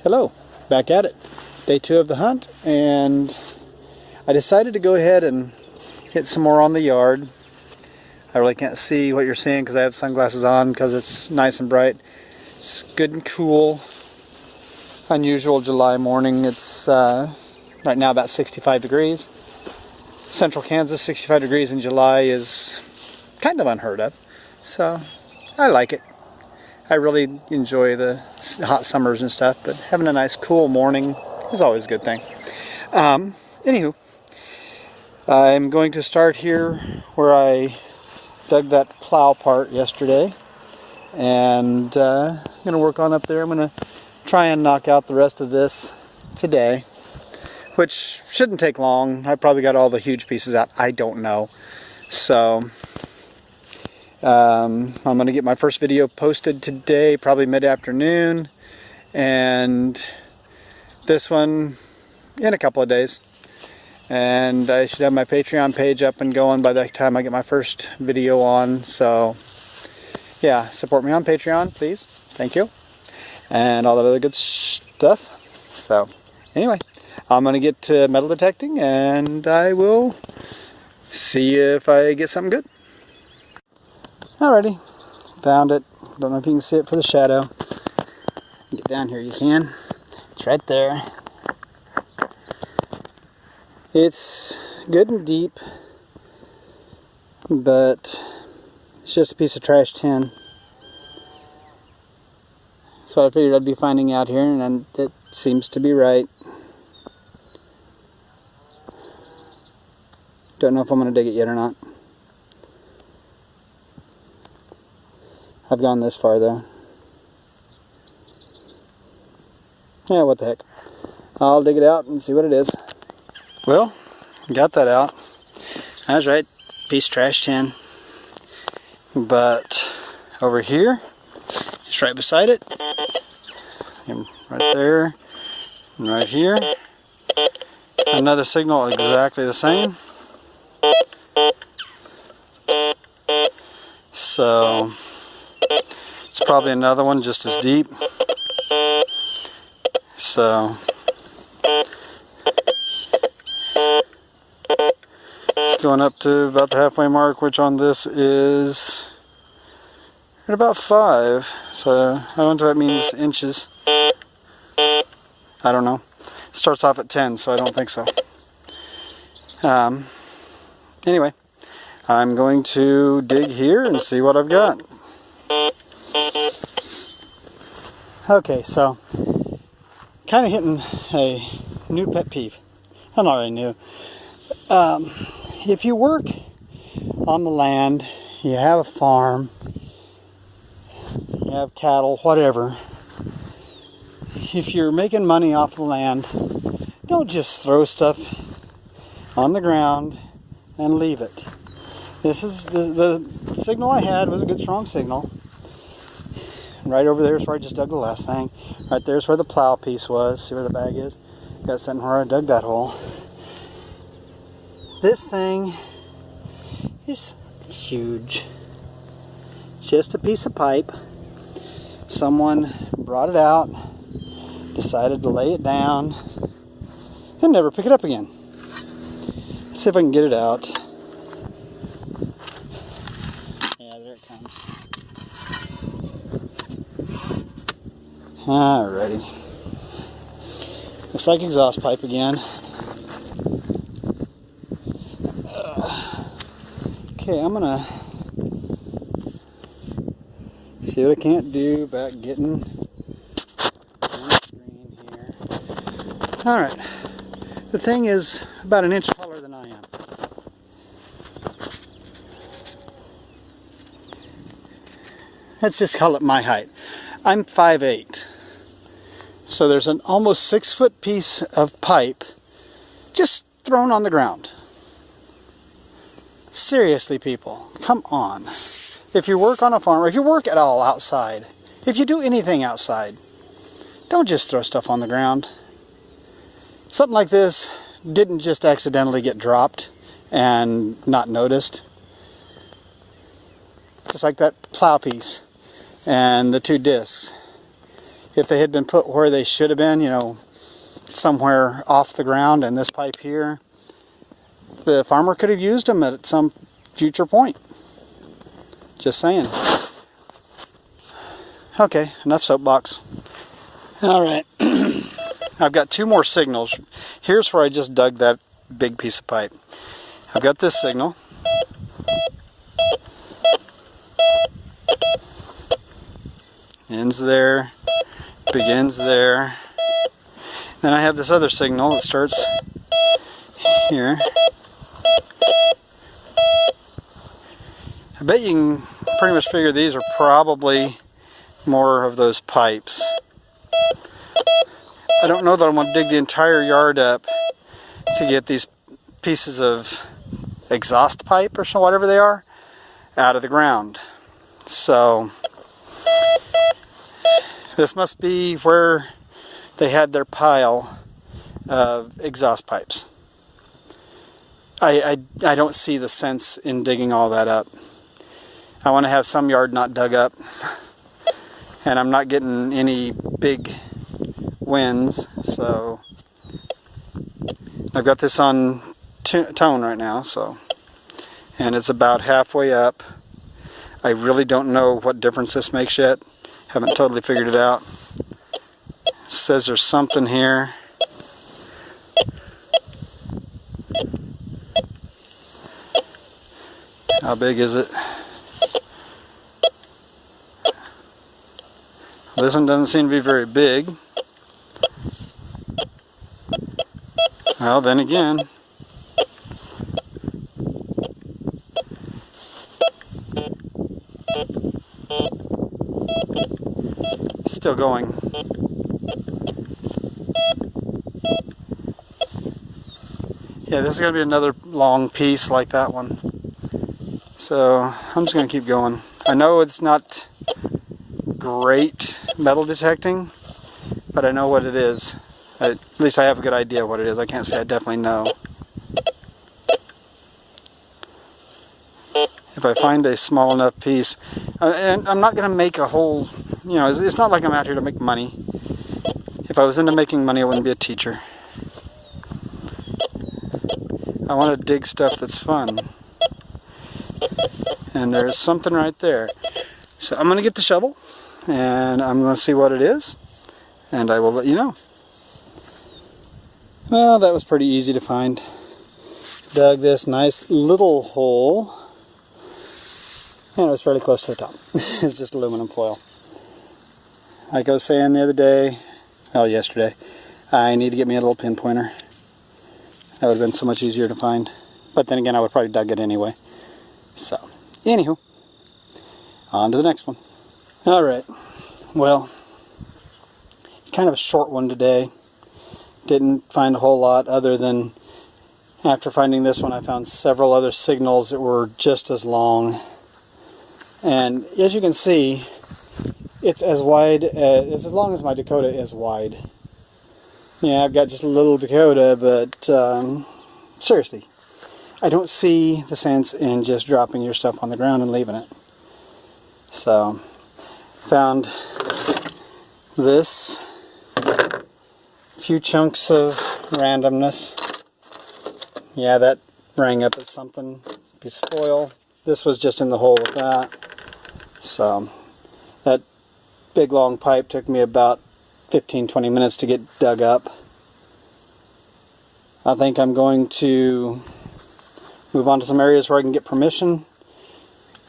Hello, back at it. Day 2 of the hunt, and I decided to go ahead and hit some more on the yard. I really can't see what you're seeing because I have sunglasses on because it's nice and bright. It's good and cool. Unusual July morning. It's right now about 65 degrees. Central Kansas, 65 degrees in July is kind of unheard of. So I like it. I really enjoy the hot summers and stuff, but having a nice cool morning is always a good thing. Anywho, I'm going to start here where I dug that plow part yesterday, and I'm going to work on up there. I'm going to try and knock out the rest of this today, which shouldn't take long. I probably got all the huge pieces out. I don't know. So I'm going to get my first video posted today, probably mid-afternoon, and this one in a couple of days. And I should have my Patreon page up and going by the time I get my first video on. So yeah, support me on Patreon, please. Thank you. And all that other good stuff. So anyway, I'm going to get to metal detecting, and I will see if I get something good. Alrighty, found it. Don't know if you can see it for the shadow. Get down here, you can. It's right there. It's good and deep, but it's just a piece of trash tin. So I figured I'd be finding out here, and it seems to be right. Don't know if I'm going to dig it yet or not. I've gone this far though. Yeah, what the heck. I'll dig it out and see what it is. Well, got that out. I was right, piece of trash tin. But over here, just right beside it, and right there, and right here, another signal exactly the same. So it's probably another one just as deep. So it's going up to about the halfway mark, which on this is at about 5. So I don't know if that means inches. I don't know. It starts off at 10, so I don't think so. Anyway, I'm going to dig here and see what I've got. Okay, so kind of hitting a new pet peeve. I'm not really new. If you work on the land, you have a farm, you have cattle, whatever, if you're making money off the land, don't just throw stuff on the ground and leave it. This is the signal I had was a good strong signal. Right over there is where I just dug the last thing. Right there's where the plow piece was. See where the bag is? Got sitting where I dug that hole. This thing is huge. Just a piece of pipe. Someone brought it out, decided to lay it down, and never pick it up again. Let's see if I can get it out. Yeah, there it comes. Alrighty. Looks like exhaust pipe again. Okay, I'm gonna see what I can't do about getting on the screen here. Alright. The thing is about an inch taller than I am. Let's just call it my height. I'm 5'8". So there's an almost 6-foot piece of pipe just thrown on the ground. Seriously, people, come on. If you work on a farm, or if you work at all outside, if you do anything outside, don't just throw stuff on the ground. Something like this didn't just accidentally get dropped and not noticed. Just like that plow piece and the 2 discs. if they had been put where they should have been, you know, somewhere off the ground, and this pipe here, the farmer could have used them at some future point. Just saying. Okay, enough soapbox. All right. I've got 2 more signals. Here's where I just dug that big piece of pipe. I've got this signal. Ends there, begins there. Then I have this other signal that starts here. I bet you can pretty much figure these are probably more of those pipes. I don't know that I'm going to dig the entire yard up to get these pieces of exhaust pipe or so, whatever they are, out of the ground. So this must be where they had their pile of exhaust pipes. I don't see the sense in digging all that up. I want to have some yard not dug up, and I'm not getting any big winds, so I've got this on tone right now, so, and it's about halfway up. I really don't know what difference this makes yet. Haven't totally figured it out. It says there's something here. How big is it? This one doesn't seem to be very big. Well, then again, still going. Yeah, this is going to be another long piece like that one. So I'm just going to keep going. I know it's not great metal detecting, but I know what it is. At least I have a good idea what it is. I can't say I definitely know. If I find a small enough piece, and I'm not going to make a whole, you know, it's not like I'm out here to make money. If I was into making money, I wouldn't be a teacher. I want to dig stuff that's fun. And there's something right there. So I'm going to get the shovel, and I'm going to see what it is, and I will let you know. Well, that was pretty easy to find. Dug this nice little hole, and it was fairly close to the top. It's just aluminum foil. Like I was saying the other day, yesterday, I need to get me a little pinpointer. That would have been so much easier to find. But then again, I would probably dug it anyway. So, anywho, on to the next one. Alright, well, it's kind of a short one today. Didn't find a whole lot other than after finding this one, I found several other signals that were just as long. And as you can see, it's as wide, it's as long as my Dakota is wide. Yeah, I've got just a little Dakota, but seriously, I don't see the sense in just dropping your stuff on the ground and leaving it. So, found this, few chunks of randomness. Yeah, that rang up as something, piece of foil. This was just in the hole with that. So, that big long pipe took me about 15-20 minutes to get dug up. I think I'm going to move on to some areas where I can get permission,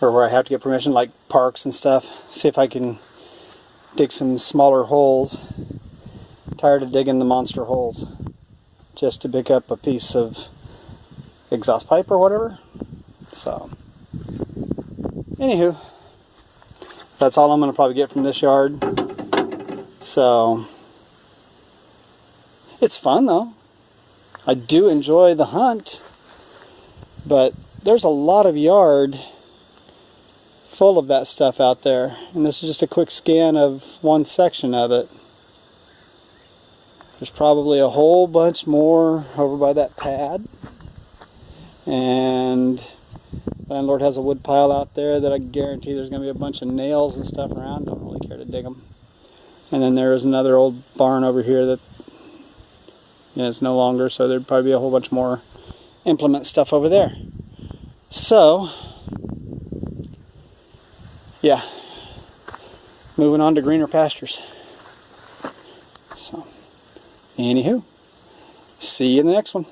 or where I have to get permission, like parks and stuff. See if I can dig some smaller holes. Tired of digging the monster holes just to pick up a piece of exhaust pipe or whatever. So, anywho, that's all I'm going to probably get from this yard. So, it's fun though. I do enjoy the hunt, but there's a lot of yard full of that stuff out there, and this is just a quick scan of one section of it. There's probably a whole bunch more over by that pad, and landlord has a wood pile out there that I guarantee there's going to be a bunch of nails and stuff around. Don't really care to dig them. And then there is another old barn over here that is no longer, so there'd probably be a whole bunch more implement stuff over there. So, yeah, moving on to greener pastures. So, anywho, see you in the next one.